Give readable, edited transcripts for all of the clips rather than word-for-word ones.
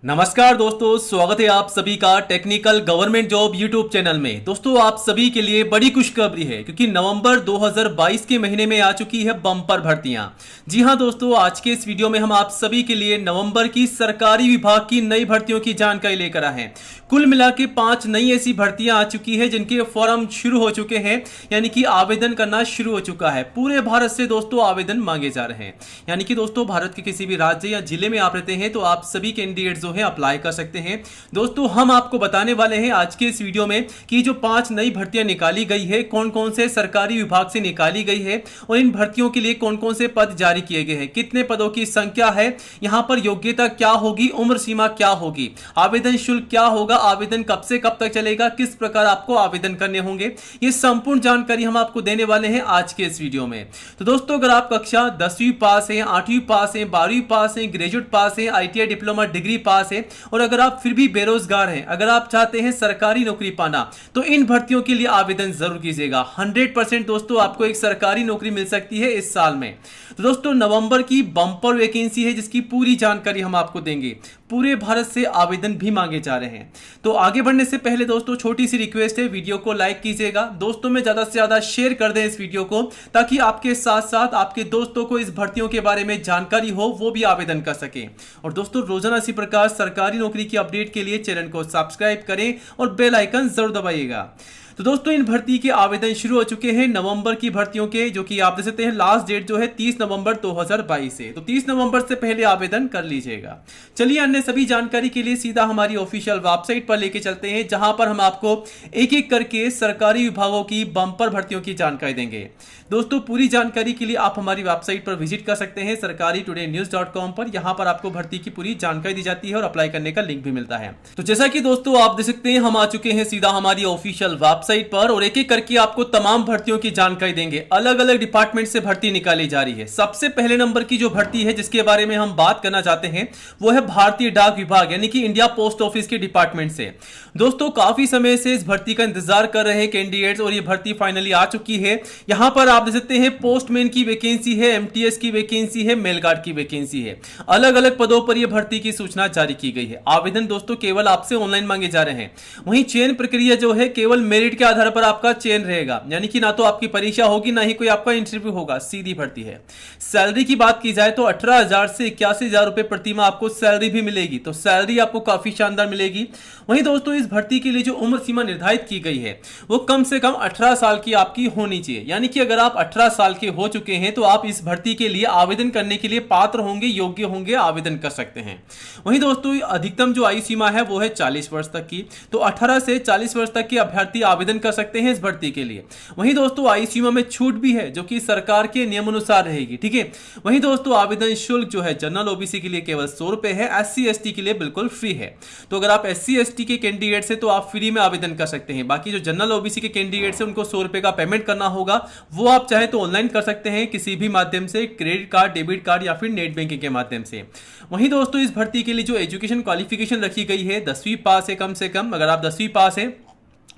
नमस्कार दोस्तों, स्वागत है आप सभी का technical government job YouTube channel में। दोस्तों, आप सभी के लिए बड़ी खुशखबरी है क्योंकि नवंबर 2022 के महीने में आ चुकी है बम्पर भर्तियां। जी हां दोस्तों, आज के इस वीडियो में हम आप सभी के लिए नवंबर की सरकारी विभाग की नई भर्तियों की जानकारी लेकर आए हैं। कुल मिला के 5 नई ऐसी भर्तियां आ चुकी है जिनके फॉर्म शुरू हो चुके हैं, यानी कि आवेदन करना शुरू हो चुका है। पूरे भारत से दोस्तों आवेदन मांगे जा रहे हैं, यानी कि दोस्तों भारत के किसी भी राज्य या जिले में आप रहते हैं तो आप सभी कैंडिडेट है अप्लाई कर सकते हैं। दोस्तों, हम आपको बताने वाले हैं आज के इस वीडियो में कि जो 5 नई भर्तियां निकाली गई है, कौन कौन से सरकारी विभाग से निकाली गई है और इन भर्तियों के लिए कौन कौन से पद जारी किए गए हैं, कितने पदों की संख्या है, यहां पर योग्यता क्या होगी, उम्र सीमा क्या होगी, आवेदन शुल्क क्या होगा, आवेदन कब से कब तक चलेगा, किस प्रकार आपको आवेदन करने होंगे, ये संपूर्ण जानकारी हम आपको देने वाले हैं आज के इस वीडियो में। तो दोस्तों, अगर आप कक्षा 10वीं पास है, 8वीं पास है, 12वीं पास है, ग्रेजुएट पास है, ITI डिप्लोमा डिग्री पास है और अगर आप फिर भी बेरोजगार हैं, अगर आप चाहते हैं सरकारी नौकरी पाना, तो इन भर्तियों के लिए आवेदन जरूर कीजिएगा। 100% दोस्तों आपको एक सरकारी नौकरी मिल सकती है इस साल में। तो दोस्तों, नवंबर की बम्पर वैकेंसी है जिसकी पूरी जानकारी हम आपको देंगे। पूरे भारत से आवेदन भी मांगे जा रहे हैं। तो आगे बढ़ने से पहले दोस्तों छोटी सी रिक्वेस्ट है, वीडियो को लाइक कीजिएगा, दोस्तों में ज्यादा से ज्यादा शेयर कर दें इस वीडियो को, ताकि आपके साथ साथ आपके दोस्तों को इस भर्तियों के बारे में जानकारी हो, वो भी आवेदन कर सके। और दोस्तों, रोजाना इसी प्रकार सरकारी नौकरी की अपडेट के लिए चैनल को सब्सक्राइब करें और बेल आइकन जरूर दबाइएगा। तो दोस्तों, इन भर्ती के आवेदन शुरू हो चुके हैं नवंबर की भर्तियों के, जो कि आप देख सकते हैं लास्ट डेट जो है 30 नवंबर 2022 है। तो 30 नवंबर से पहले आवेदन कर लीजिएगा। चलिए अन्य सभी जानकारी के लिए सीधा हमारी ऑफिशियल वेबसाइट पर लेके चलते हैं, जहां पर हम आपको एक एक करके सरकारी विभागों की बम्पर भर्तियों की जानकारी देंगे। दोस्तों, पूरी जानकारी के लिए आप हमारी वेबसाइट पर विजिट कर सकते हैं sarkaritoday.news.com पर। यहां पर आपको भर्ती की पूरी जानकारी दी जाती है और अप्लाई करने का लिंक भी मिलता है। तो जैसा कि दोस्तों आप देख सकते हैं, हम आ चुके हैं सीधा हमारी ऑफिशियल वेबसाइट पर और एक एक करके आपको तमाम भर्तियों की जानकारी देंगे। अलग अलग डिपार्टमेंट से भर्ती निकाली जा रही है। सबसे पहले नंबर की जो भर्ती है जिसके बारे में हम बात करना चाहते हैं वो है भारतीय डाक विभाग, यानी कि इंडिया पोस्ट ऑफिस के डिपार्टमेंट से। दोस्तों, काफी समय से इस भर्ती का इंतजार कर रहे हैं कैंडिडेट्स और ये भर्ती फाइनली आ चुकी है। यहां पर आप देख सकते हैं पोस्टमैन की वैकेंसी है, MTS की वैकेंसी है, मेल गार्ड की वैकेंसी है। अलग अलग पदों पर यह भर्ती की सूचना जारी की गई है। आवेदन दोस्तों केवल आपसे ऑनलाइन मांगे जा रहे हैं। वहीं चयन प्रक्रिया जो है केवल मेरिट के आधार पर आपका चयन रहेगा, यानी कि ना तो आपकी परीक्षा होगी ना ही कोई आपका इंटरव्यू होगा, सीधी भर्ती है। सैलरी की बात की जाए तो 18,000 से 81,000 रुपए प्रति माह आपको सैलरी भी मिलेगी, तो सैलरी आपको काफी शानदार मिलेगी। वहीं दोस्तों, इस भर्ती के लिए जो उम्र सीमा निर्धारित की गई है वो कम से कम 18 साल की आपकी होनी चाहिए, यानी कि अगर आप 18 साल के हो चुके हैं तो आप इस भर्ती के लिए आवेदन करने के लिए पात्र होंगे, योग्य होंगे, आवेदन कर सकते हैं। वहीं दोस्तों, अधिकतम जो आयु सीमा है वो है 40 वर्ष तक की, तो 18 से 40 वर्ष तक के अभ्यर्थी आवेदन कर सकते हैं इस भर्ती के लिए। वहीं दोस्तों, आयु सीमा में छूट भी है जो कि सरकार के नियम अनुसार रहेगी, ठीक है। वहीं दोस्तों, आवेदन शुल्क जो है जनरल OBC के लिए केवल 100 रुपए है, SC ST के लिए बिल्कुल फ्री है। तो अगर आप SC ST के कैंडिडेट से तो आप फ्री में आवेदन कर सकते हैं। बाकी जो जनरल OBC के कैंडिडेट से उनको 100 रुपए का पेमेंट करना होगा, वो आप चाहे तो ऑनलाइन कर सकते हैं किसी भी माध्यम से, क्रेडिट कार्ड, डेबिट कार्ड या फिर नेट बैंकिंग के माध्यम से। वहीं दोस्तों, इस भर्ती के लिए जो एजुकेशन क्वालिफिकेशन रखी गई है 10वीं पास है कम से कम। अगर आप 10वीं पास है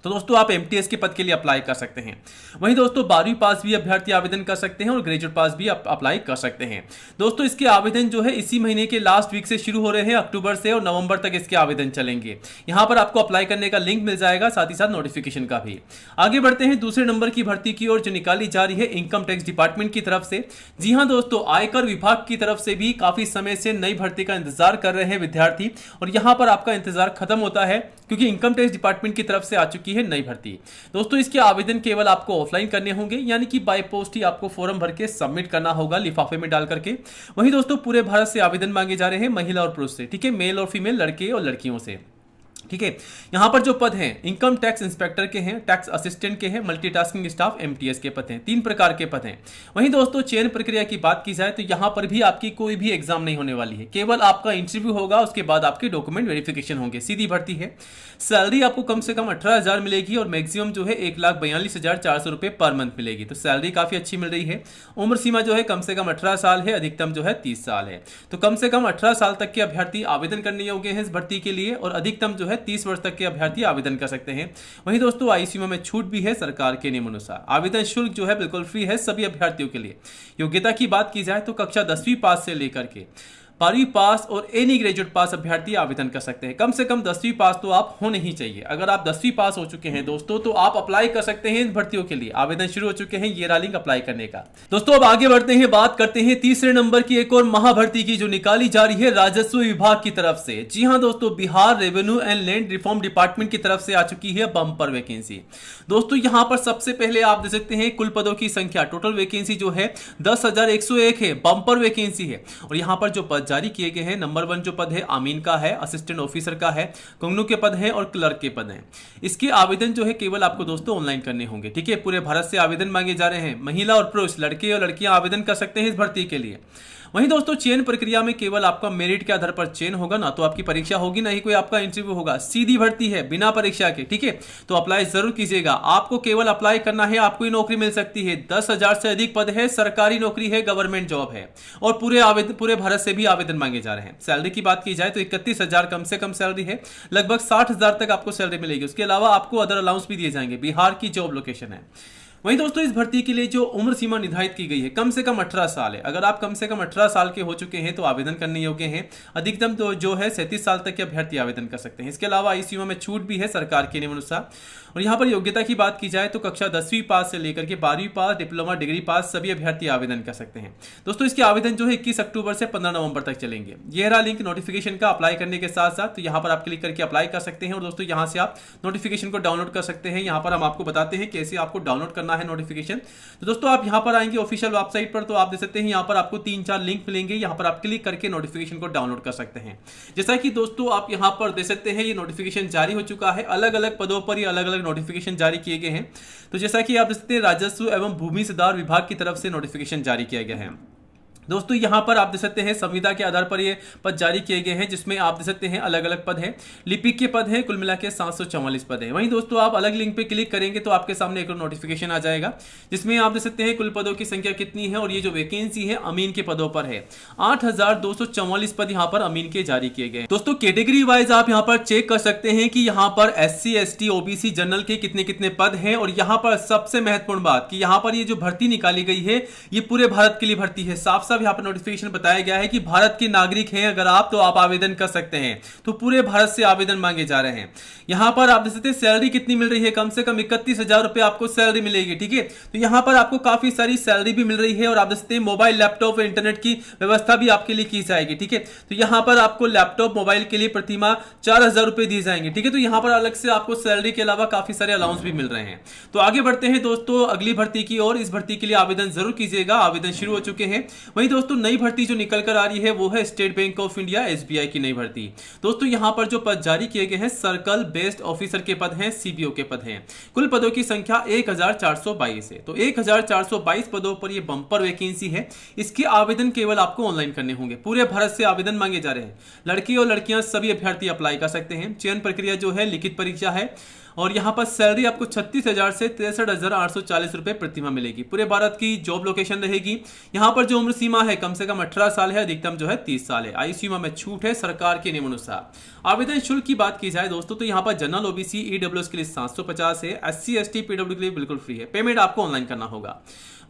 तो दोस्तों आप MTS के पद के लिए अप्लाई कर सकते हैं। वहीं दोस्तों, 12वीं पास भी अभ्यर्थी आवेदन कर सकते हैं और ग्रेजुएट पास भी अप्लाई कर सकते हैं। दोस्तों, इसके आवेदन जो है इसी महीने के लास्ट वीक से शुरू हो रहे हैं, अक्टूबर से, और नवंबर तक इसके आवेदन चलेंगे। यहां पर आपको अप्लाई करने का लिंक मिल जाएगा, साथ ही साथ नोटिफिकेशन का भी। आगे बढ़ते हैं दूसरे नंबर की भर्ती की ओर, जो निकाली जा रही है इनकम टैक्स डिपार्टमेंट की तरफ से। जी हाँ दोस्तों, आयकर विभाग की तरफ से भी काफी समय से नई भर्ती का इंतजार कर रहे हैं विद्यार्थी, और यहां पर आपका इंतजार खत्म होता है क्योंकि इनकम टैक्स डिपार्टमेंट की तरफ से आ चुकी है नई भर्ती। दोस्तों, इसके आवेदन केवल आपको ऑफलाइन करने होंगे, यानी कि बाय पोस्ट ही आपको फॉर्म भर के सबमिट करना होगा लिफाफे में डाल करके। वहीं दोस्तों, पूरे भारत से आवेदन मांगे जा रहे हैं महिला और पुरुष से, ठीक है, मेल और फीमेल, लड़के और लड़कियों से, ठीक है। यहां पर जो पद हैं इनकम टैक्स इंस्पेक्टर के हैं, टैक्स असिस्टेंट के हैं, मल्टीटास्किंग स्टाफ MTS के पद हैं, 3 प्रकार के पद हैं। वहीं दोस्तों, चयन प्रक्रिया की बात की जाए तो यहां पर भी आपकी कोई भी एग्जाम नहीं होने वाली है, केवल आपका इंटरव्यू होगा, उसके बाद आपके डॉक्यूमेंट वेरिफिकेशन होंगे, सीधी भर्ती है। सैलरी आपको कम से कम 18,000 मिलेगी और मैक्सिमम जो है 1,42,400 रुपए पर मंथ मिलेगी, तो सैलरी काफी अच्छी मिल रही है। उम्र सीमा जो है कम से कम 18 साल है, अधिकतम जो है 30 साल है, तो कम से कम 18 साल तक के अभ्यर्थी आवेदन करने योग्य हैं इस भर्ती के लिए, और अधिकतम जो है 30 वर्ष तक के अभ्यर्थी आवेदन कर सकते हैं। वहीं दोस्तों, आयु सीमा में छूट भी है सरकार के नियम अनुसार। आवेदन शुल्क जो है बिल्कुल फ्री है सभी अभ्यर्थियों के लिए। योग्यता की बात की जाए तो कक्षा 10वीं पास से लेकर के 12वीं पास और एनी ग्रेजुएट पास अभ्यर्थी आवेदन कर सकते हैं। कम से कम 10वीं पास तो आप होने ही चाहिए। अगर आप 10वीं पास हो चुके हैं दोस्तों तो आप अप्लाई कर सकते हैं इन भर्तियों के लिए। आवेदन शुरू हो चुके हैं, ये रहा लिंक अप्लाई करने का। दोस्तों अब आगे बढ़ते हैं, बात करते हैं तीसरे नंबर की एक और महाभर्ती की जो निकाली जा रही है राजस्व विभाग की तरफ से। जी हां दोस्तों, Bihar revenue and land reform department की तरफ से आ चुकी है बम्पर वैकेंसी। दोस्तों यहां पर सबसे पहले आप देख सकते हैं कुल पदों की संख्या, टोटल वैकेंसी जो है 10,101 है, बम्पर वैकेंसी है। और यहां पर जो पद जारी किए गए हैं, नंबर 1 जो पद है आमीन का है, असिस्टेंट ऑफिसर का है, कंगनू के पद हैं और क्लर्क के पद हैं। इसके आवेदन जो है केवल आपको दोस्तों ऑनलाइन करने होंगे, ठीक है। पूरे भारत से आवेदन मांगे जा रहे हैं। महिला और पुरुष, लड़के और लड़कियां आवेदन कर सकते हैं इस भर्ती के लिए। वहीं दोस्तों चयन प्रक्रिया में केवल आपका मेरिट के आधार पर चयन होगा, ना तो आपकी परीक्षा होगी ना ही कोई आपका इंटरव्यू होगा। सीधी भर्ती है बिना परीक्षा के, ठीक है। तो अप्लाई जरूर कीजिएगा। आपको केवल अप्लाई करना है, आपको ही नौकरी मिल सकती है। 10,000 से अधिक पद है, सरकारी नौकरी है, गवर्नमेंट जॉब है और पूरे भारत से भी आवेदन मांगे जा रहे हैं। सैलरी की बात की जाए तो 31,000 कम से कम सैलरी है, लगभग 60,000 तक आपको सैलरी मिलेगी। उसके अलावा आपको अदर अलाउंस भी दिए जाएंगे। बिहार की जॉब लोकेशन है। वहीं दोस्तों इस भर्ती के लिए जो उम्र सीमा निर्धारित की गई है कम से कम 18 साल है। अगर आप कम से कम 18 साल के हो चुके हैं तो आवेदन करने योग्य हैं। अधिकतम तो जो है 37 साल तक के अभ्यर्थी आवेदन कर सकते हैं। इसके अलावा आयु सीमा में छूट भी है सरकार के नियमानुसार। और यहाँ पर योग्यता की बात की जाए तो कक्षा 10वीं पास से लेकर के 12वीं पास, डिप्लोमा, डिग्री पास सभी अभ्यर्थी आवेदन कर सकते हैं। दोस्तों इसके आवेदन जो है 21 अक्टूबर से 15 नवंबर तक चलेंगे। यह रहा लिंक नोटिफिकेशन का अप्लाई करने के साथ साथ। तो यहाँ पर आप क्लिक करके अप्लाई कर सकते हैं और दोस्तों यहाँ से आप नोटिफिकेशन को डाउनलोड कर सकते हैं। यहाँ पर हम आपको बताते हैं कैसे आपको डाउनलोड करना है नोटिफिकेशन। तो दोस्तों आप यहां पर आएंगे ऑफिशियल वेबसाइट पर, तो आप देख सकते हैं यहां पर आपको 3-4 लिंक मिलेंगे। यहां पर आप क्लिक करके नोटिफिकेशन को डाउनलोड कर सकते हैं। जैसा कि दोस्तों आप यहां पर देख सकते हैं ये नोटिफिकेशन जारी हो चुका है। अलग अलग पदों पर ये अलग अलग नोटिफिकेशन जारी किए गए हैं। तो जैसा कि आप देख सकते हैं राजस्व एवं भूमि सुधार विभाग की तरफ से नोटिफिकेशन जारी किया गया है। दोस्तों यहां पर आप देख सकते हैं संविदा के आधार पर ये पद जारी किए गए हैं, जिसमें आप देख सकते हैं अलग अलग पद हैं। लिपिक के पद हैं, कुल मिला के 744 पद हैं। वहीं दोस्तों आप अलग लिंक पे क्लिक करेंगे तो आपके सामने एक और नोटिफिकेशन आ जाएगा, जिसमें आप देख सकते हैं कुल पदों की संख्या कितनी है। और ये जो वैकेंसी है अमीन के पदों पर है, 8,244 पद यहाँ पर अमीन के जारी किए गए। दोस्तों कैटेगरी वाइज आप यहाँ पर चेक कर सकते हैं कि यहाँ पर SC, ST, OBC, जनरल के कितने कितने पद हैं। और यहाँ पर सबसे महत्वपूर्ण बात कि यहाँ पर ये जो भर्ती निकाली गई है ये पूरे भारत के लिए भर्ती है। साफ साफ यहाँ पर नोटिफिकेशन बताया गया है कि भारत के नागरिक हैं अगर आप तो आप आवेदन कर सकते हैं। तो पूरे भारत से आवेदन मांगे जा रहे हैं। यहां पर आप देख सकते हैं सैलरी कितनी मिल रही है, कम से कम 31,000 रुपए आपको सैलरी मिलेगी, ठीक है। तो यहां पर आपको काफी सारी सैलरी भी मिल रही है। और आप देख सकते हैं मोबाइल, लैपटॉप, इंटरनेट की व्यवस्था भी आपके लिए की जाएगी, ठीक है। तो यहां पर आपको लैपटॉप, मोबाइल के लिए प्रतिमाह 4,000 रुपए दिए जाएंगे, ठीक है। तो यहां पर अलग से आपको सैलरी के अलावा काफी सारे अलाउंस भी मिल रहे हैं। तो आगे बढ़ते हैं दोस्तों अगली भर्ती की ओर। इस भर्ती के लिए आवेदन जरूर कीजिएगा, आवेदन शुरू हो चुके हैं। वहीं दोस्तों नई भर्ती जो निकल कर आ रही है वो है state bank of India SBI की नई भर्ती। दोस्तों यहां पर जो पद जारी किए गए हैं सर्कल बेस्ड ऑफिसर के पद हैं, CBO के पद हैं। कुल पदों की संख्या 1,422 है। तो 1,422 पदों पर यह बंपर वैकेंसी है। इसके आवेदन केवल आपको ऑनलाइन करने होंगे। पूरे भारत से आवेदन मांगे जा रहे हैं। लड़के और लड़कियां सभी अभ्यर्थी अप्लाई कर सकते हैं। चयन प्रक्रिया जो है लिखित परीक्षा है। और यहां पर सैलरी आपको 36,000 से 63,840 रुपए प्रतिमाह मिलेगी। पूरे भारत की जॉब लोकेशन रहेगी। यहां पर जो उम्र सीमा है कम से कम 18 साल है, अधिकतम जो है 30 साल है। आयु सीमा में छूट है सरकार के नियमानुसार। आवेदन शुल्क की बात की जाए दोस्तों तो यहां पर जनरल, OBC, EWS के लिए 750 है। SC, ST, PW के लिए बिल्कुल फ्री है। पेमेंट आपको ऑनलाइन करना होगा।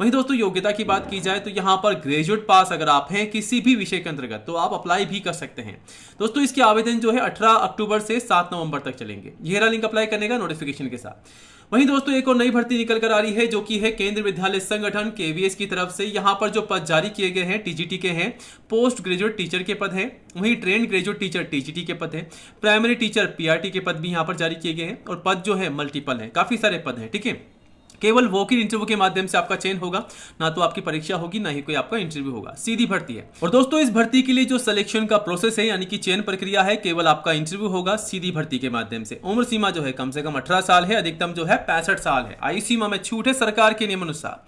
वहीं दोस्तों योग्यता की बात की जाए तो यहां पर ग्रेजुएट पास अगर आप हैं किसी भी विषय के अंतर्गत तो आप अप्लाई भी कर सकते हैं। दोस्तों इसके आवेदन जो है 18 अक्टूबर से 7 नवंबर तक चलेंगे। यह रहा लिंक अप्लाई करने का नोटिफिकेशन के साथ। वहीं दोस्तों एक और नई भर्ती निकल कर आ रही है जो कि है केंद्र विद्यालय संगठन KVS की तरफ से। यहां पर जो पद जारी किए गए हैं TGT के हैं। पोस्ट ग्रेजुएट टीचर के पद हैं। वहीं ट्रेंड ग्रेजुएट टीचर TGT के पद हैं। प्राइमरी टीचर PRT के पद भी यहां पर जारी किए गए हैं। और पद जो है मल्टीपल है, काफी सारे पद हैं, ठीक है। केवल वॉक इन इंटरव्यू के माध्यम से आपका चयन होगा, ना तो आपकी परीक्षा होगी ना ही कोई आपका इंटरव्यू होगा। सीधी भर्ती है। और दोस्तों इस भर्ती के लिए जो सिलेक्शन का प्रोसेस है यानी कि चयन प्रक्रिया है, केवल आपका इंटरव्यू होगा सीधी भर्ती के माध्यम से। उम्र सीमा जो है कम से कम 18 साल है, अधिकतम जो है 65 साल है। आयु सीमा में छूट है सरकार के नियमानुसार।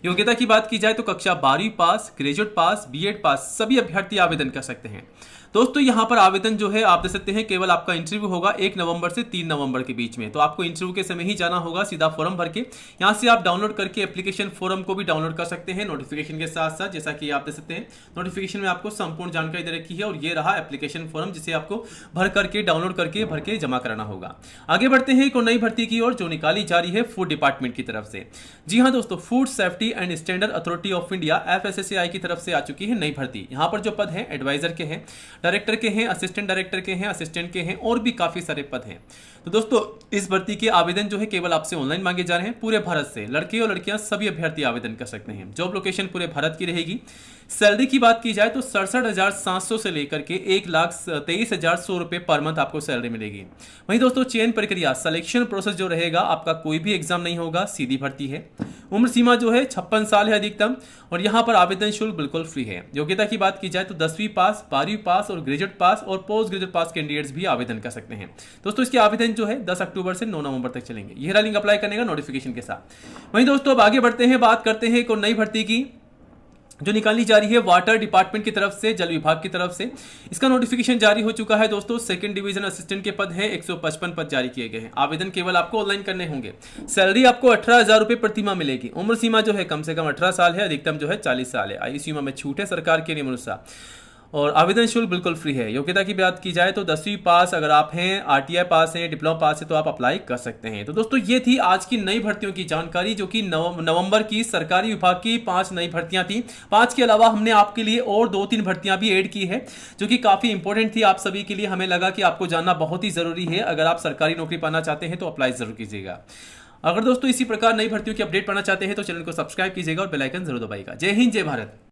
योग्यता की बात की जाए तो कक्षा 12वीं पास, ग्रेजुएट पास, B.Ed पास सभी अभ्यर्थी आवेदन कर सकते हैं। दोस्तों यहाँ पर आवेदन जो है आप देख सकते हैं, केवल आपका इंटरव्यू होगा 1 नवंबर से 3 नवंबर के बीच में। तो आपको इंटरव्यू के समय ही जाना होगा, सीधा फॉर्म भर के। यहाँ से आप डाउनलोड करके एप्लीकेशन फॉर्म को भी डाउनलोड कर सकते हैं नोटिफिकेशन के साथ साथ। जैसा कि आप देख सकते हैं नोटिफिकेशन में आपको संपूर्ण जानकारी दे रखी है, और ये रहा एप्लीकेशन फॉर्म जिसे आपको भर करके डाउनलोड करके भर के जमा कराना होगा। आगे बढ़ते हैं एक और नई भर्ती की ओर जो निकाली जा रही है फूड डिपार्टमेंट की तरफ से। जी हाँ दोस्तों, food safety and standard authority of India FSSAI की तरफ से आ चुकी है नई भर्ती। यहाँ पर जो पद है एडवाइजर के हैं, डायरेक्टर के हैं, असिस्टेंट डायरेक्टर के हैं, असिस्टेंट के हैं, और भी काफी सारे पद हैं। तो दोस्तों इस भर्ती के आवेदन जो है केवल आपसे ऑनलाइन मांगे जा रहे हैं। पूरे भारत से लड़के और लड़कियां सभी अभ्यर्थी आवेदन कर सकते हैं। जॉब लोकेशन पूरे भारत की रहेगी। सैलरी की बात की जाए तो 67,700 से लेकर के 1,23,100 रुपए पर मंथ आपको सैलरी मिलेगी। वहीं दोस्तों चयन प्रक्रिया, सिलेक्शन प्रोसेस जो रहेगा, आपका कोई भी एग्जाम नहीं होगा, सीधी भर्ती है। उम्र सीमा जो है 56 साल है अधिकतम, और यहाँ पर आवेदन शुल्क बिल्कुल फ्री है। योग्यता की बात की जाए तो 10वीं पास, 12वीं पास और ग्रेजुएट पास और पोस्ट ग्रेजुएट पास कैंडिडेट्स भी आवेदन कर सकते हैं। दोस्तों इसके आवेदन जो है 10 अक्टूबर से 9 नवंबर तक चलेंगे। यह रहा लिंक अप्लाई करने का नोटिफिकेशन के साथ। वहीं दोस्तों अब आगे बढ़ते हैं, बात करते हैं एक और नई भर्ती की जो निकाली जा रही है वाटर डिपार्टमेंट की तरफ से, जल विभाग की तरफ से। इसका नोटिफिकेशन जारी हो चुका है दोस्तों। सेकंड डिवीजन असिस्टेंट के पद हैं, 155 पद जारी किए गए हैं। आवेदन केवल आपको ऑनलाइन करने होंगे। सैलरी आपको 18,000 रुपए प्रति माह मिलेगी। उम्र सीमा जो है कम से कम 18 साल है, अधिकतम जो है 40 साल है। आयु सीमा में छूट है सरकार के नियमानुसार, और आवेदन शुल्क बिल्कुल फ्री है। योग्यता की बात की जाए तो 10वीं पास अगर आप हैं, RTI पास हैं, डिप्लोमा पास है, तो आप अप्लाई कर सकते हैं। तो दोस्तों ये थी आज की नई भर्तियों की जानकारी, जो कि नवंबर की सरकारी विभाग की 5 नई भर्तियां थी। 5 के अलावा हमने आपके लिए और 2-3 भर्तियां भी ऐड की है, जो कि काफी इंपॉर्टेंट थी आप सभी के लिए। हमें लगा कि आपको जानना बहुत ही जरूरी है। अगर आप सरकारी नौकरी पाना चाहते हैं तो अप्लाई जरूर कीजिएगा। अगर दोस्तों इसी प्रकार नई भर्तियों की अपडेट पाना चाहते हैं तो चैनल को सब्सक्राइब कीजिएगा और बेल आइकन जरूर दबाइएगा। जय हिंद, जय भारत।